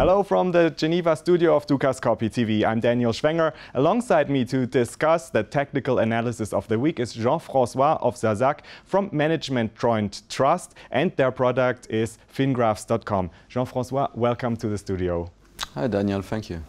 Hello from the Geneva studio of Dukas Copy TV. I'm Daniel Schwenger. Alongside me to discuss the technical analysis of the week is Jean-Francois Owczarczak from Management Joint Trust, and their product is fingraphs.com. Jean-Francois, welcome to the studio. Hi Daniel, thank you.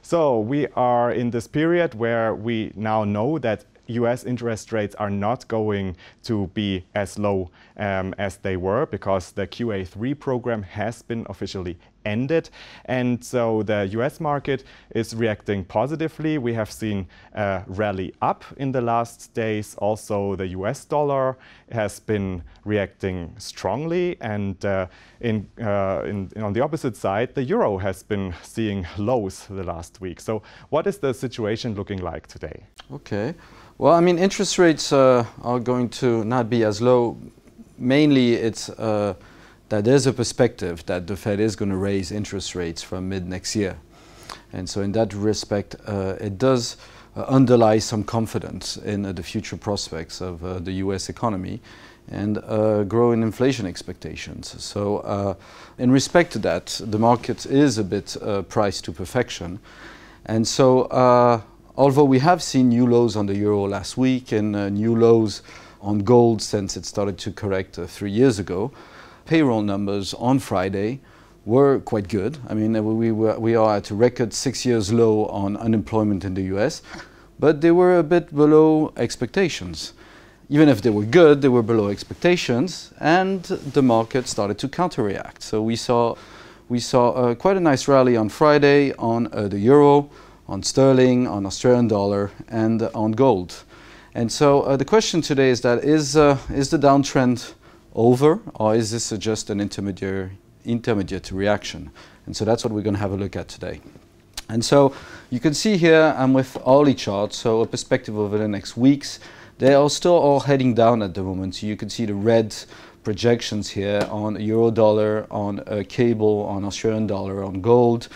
So we are in this period where we now know that US interest rates are not going to be as low as they were, because the QA3 program has been officially ended. And so the US market is reacting positively. We have seen a rally up in the last days. Also, the US dollar has been reacting strongly. And on the opposite side, the euro has been seeing lows the last week. So what is the situation looking like today? Okay. Well, I mean, interest rates are going to not be as low. Mainly, it's that there's a perspective that the Fed is going to raise interest rates from mid next year. And so in that respect, it does underlie some confidence in the future prospects of the US economy and growing inflation expectations. So in respect to that, the market is a bit priced to perfection. And so although we have seen new lows on the euro last week and new lows on gold since it started to correct 3 years ago, payroll numbers on Friday were quite good. I mean, we are at a record 6 years low on unemployment in the US, but they were a bit below expectations. Even if they were good, they were below expectations, and the market started to counter-react. So we saw quite a nice rally on Friday on the euro, on sterling, on Australian dollar, and on gold. And so the question today is that is the downtrend over, or is this just an intermediate reaction? And so that's what we're going to have a look at today. And so you can see here I'm with hourly charts, so a perspective over the next weeks. They are still all heading down at the moment. So you can see the red projections here on euro dollar, on cable, on Australian dollar, on gold,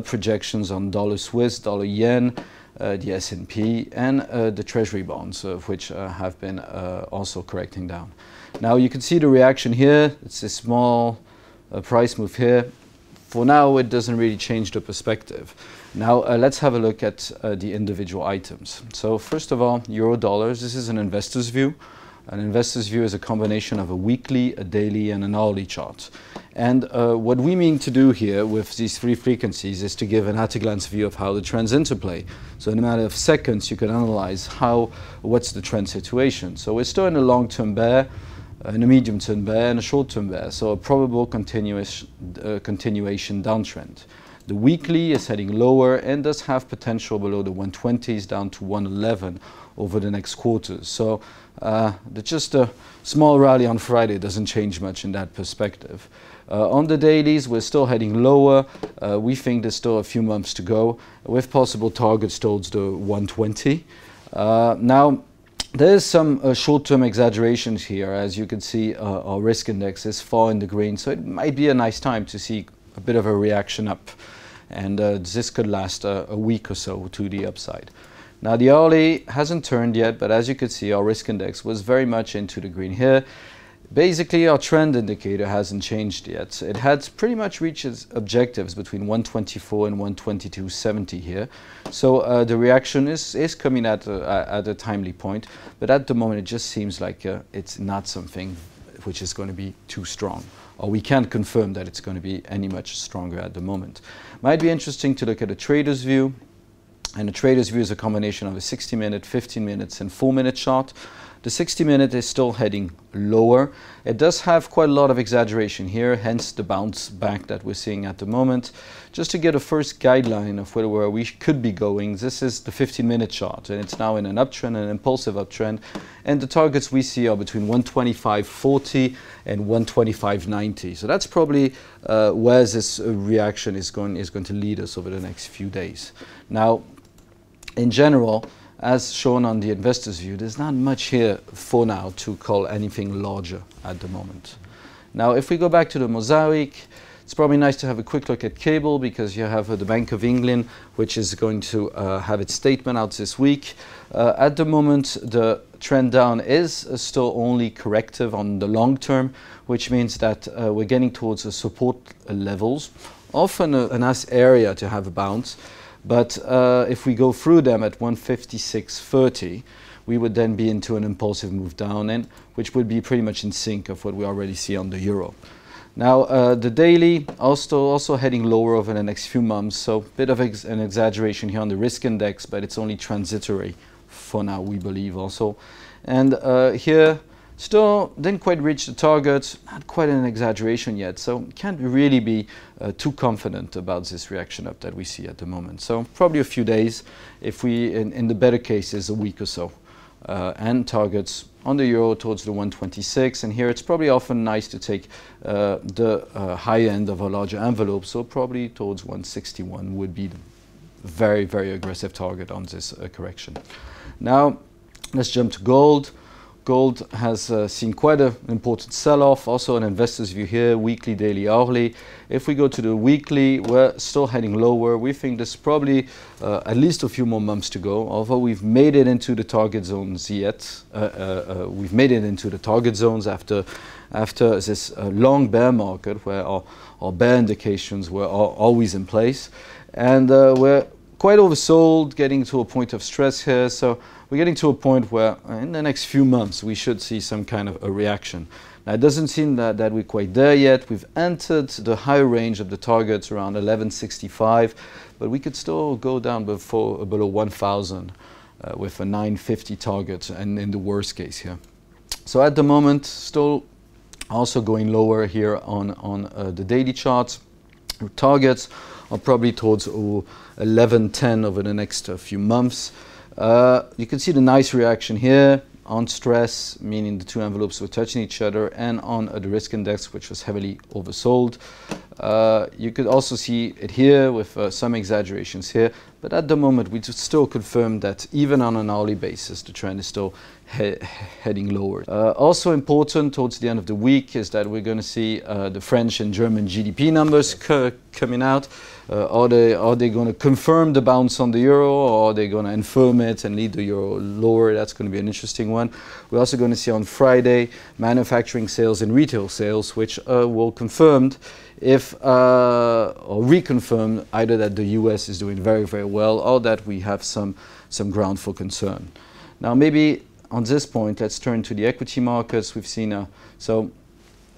projections on dollar Swiss, dollar yen, the S&P, and the treasury bonds, which have been also correcting down. Now you can see the reaction here. It's a small price move here. For now, it doesn't really change the perspective. Now let's have a look at the individual items. So first of all, euro dollars. This is an investor's view. An investor's view is a combination of a weekly, a daily, and an hourly chart. And what we mean to do here with these three frequencies is to give an at-a-glance view of how the trends interplay. So in a matter of seconds, you can analyze what's the trend situation. So we're still in a long-term bear, in a medium-term bear, and a short-term bear. So a probable continuation downtrend. The weekly is heading lower and does have potential below the 120s down to 111 over the next quarters. So just a small rally on Friday doesn't change much in that perspective. On the dailies, we're still heading lower. We think there's still a few months to go with possible targets towards the 120. Now, there's some short-term exaggerations here. As you can see, our risk index is far in the green, so it might be a nice time to see a bit of a reaction up. And this could last a week or so to the upside. Now the hourly hasn't turned yet, but as you can see, our risk index was very much into the green here. Basically, our trend indicator hasn't changed yet. It had pretty much reached its objectives between 124 and 122.70 here. So the reaction is coming at a timely point, but at the moment it just seems like it's not something which is going to be too strong, or we can't confirm that it's going to be any much stronger at the moment. Might be interesting to look at a trader's view. And a trader's view is a combination of a 60-minute, 15 minutes, and 4-minute chart. The 60-minute is still heading lower. It does have quite a lot of exaggeration here, hence the bounce back that we're seeing at the moment. Just to get a first guideline of where we could be going, this is the 15-minute chart, and it's now in an uptrend, an impulsive uptrend. And the targets we see are between 125.40 and 125.90. So that's probably where this reaction is going to lead us over the next few days. Now, in general, as shown on the investor's view, there's not much here for now to call anything larger at the moment. Now, if we go back to the mosaic, it's probably nice to have a quick look at cable, because you have the Bank of England, which is going to have its statement out this week. At the moment, the trend down is still only corrective on the long term, which means that we're getting towards the support levels often a nice area to have a bounce. But if we go through them at 156.30, we would then be into an impulsive move down, and which would be pretty much in sync of what we already see on the euro. Now the daily also heading lower over the next few months, so a bit of an exaggeration here on the risk index, but it's only transitory for now, we believe also. And here still didn't quite reach the target, not quite an exaggeration yet, so can't really be too confident about this reaction up that we see at the moment. So probably a few days, if we, in the better cases, a week or so. And targets on the euro towards the 126, and here it's probably often nice to take the high end of a larger envelope, so probably towards 161 would be the very, very aggressive target on this correction. Now let's jump to gold. Gold has seen quite an important sell-off, also an investor's view here, weekly, daily, hourly. If we go to the weekly, we're still heading lower. We think there's probably at least a few more months to go, although we've made it into the target zones yet. We've made it into the target zones after this long bear market where our bear indications were always in place. And we're quite oversold, getting to a point of stress here. So we're getting to a point where in the next few months we should see some kind of a reaction. Now it doesn't seem that we're quite there yet. We've entered the higher range of the targets around 1165, but we could still go down below 1000 with a 950 target, and in the worst case here. So at the moment still also going lower here on the daily charts. Targets are probably towards 1110 over the next few months. You can see the nice reaction here on stress, meaning the two envelopes were touching each other, and on the risk index, which was heavily oversold. You could also see it here with some exaggerations here, but at the moment we still confirm that even on an hourly basis the trend is still heading lower. Also important towards the end of the week is that we're going to see the French and German GDP numbers coming out. Are they going to confirm the bounce on the euro, or are they going to infirm it and lead the euro lower? That's going to be an interesting one. We're also going to see on Friday manufacturing sales and retail sales, which will confirm if or reconfirm either that the US is doing very, very well, or that we have some ground for concern. Now maybe on this point, let's turn to the equity markets. We've seen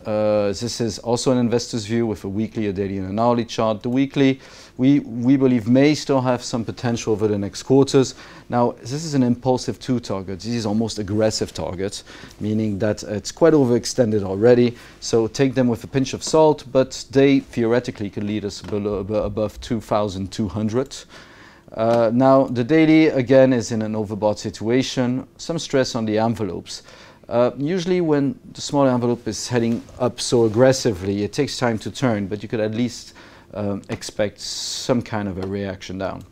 this is also an investor's view with a weekly, a daily, and an hourly chart. The weekly, we believe may still have some potential over the next quarters. Now, this is an impulsive 2 target. This is almost aggressive targets, meaning that it's quite overextended already. So take them with a pinch of salt, but they theoretically could lead us above 2,200. Now, the daily, again, is in an overbought situation, some stress on the envelopes. Usually when the smaller envelope is heading up so aggressively, it takes time to turn, but you could at least expect some kind of a reaction down.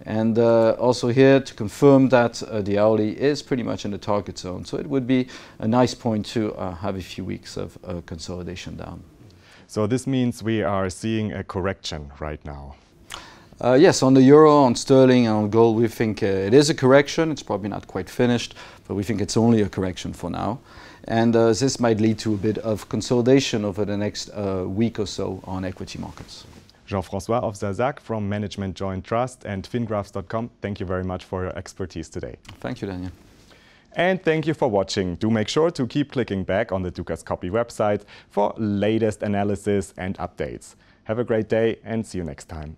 And also here to confirm that the hourly is pretty much in the target zone. So it would be a nice point to have a few weeks of consolidation down. So this means we are seeing a correction right now. Yes, on the euro, on sterling, and on gold, we think it is a correction. It's probably not quite finished, but we think it's only a correction for now. And this might lead to a bit of consolidation over the next week or so on equity markets. Jean-Francois Owczarczak from Management Joint Trust and fingraphs.com, thank you very much for your expertise today. Thank you, Daniel. And thank you for watching. Do make sure to keep clicking back on the Dukascopy website for latest analysis and updates. Have a great day and see you next time.